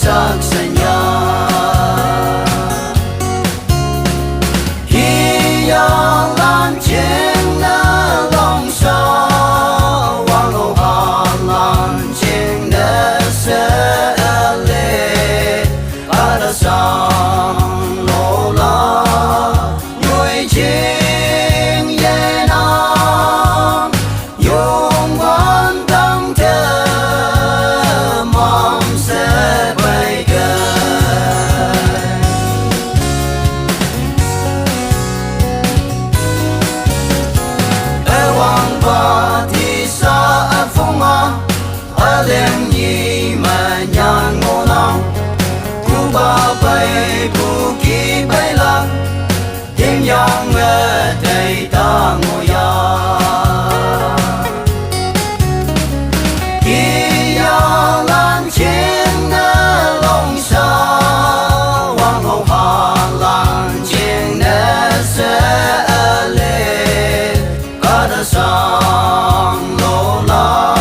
sắc xanh nhà khi yang lan trên nơ lòng sao hoàng hậu hà lan trên nơ sẽ lệ cả đã sang lô la nuôi chim ye nam dùng quan tâm thơ mong sẽ bay hoàng và thì xa ở phong à ở đêm nhị mà nhàn ngô nào cú ba bay bu kỳ bay lạc tiếng yang ở đây ta ngồi ya khi ya lan trên nơ lòng sao hoàng hậu hà lan trên nơ sẽ lên cả đã sang lô la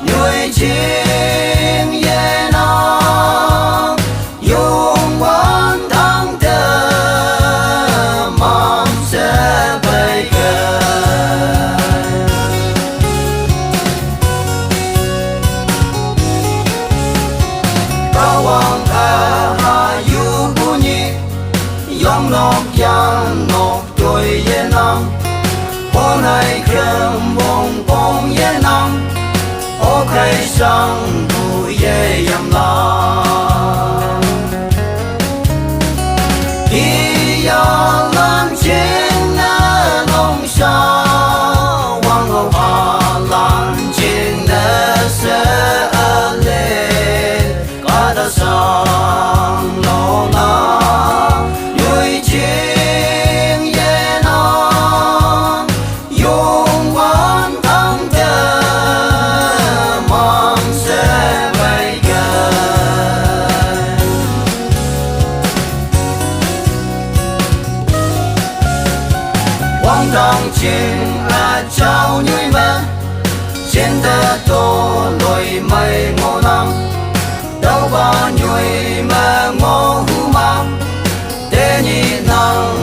nuôi chim ye nam dùng quan thăng thơ mong sẽ bay cao hoàng hà yu bu nhi yong nọc yang nọc tuổi ye nam hôm nay khâm bông bông ye nam ô khai sang bu ye yam la khi ya lan trên nơ lòng sao hoàng hậu hà lan trên nơ sẽ lên cả đã sang lô la nuôi chim ye nam dùng quan tâm thơ mong sẽ bay quang đăng trên trao nhuy mơ trên tơ tô lôi mây ngô nam đâu ba nhuy mơ ngô hu ma tê nhị năng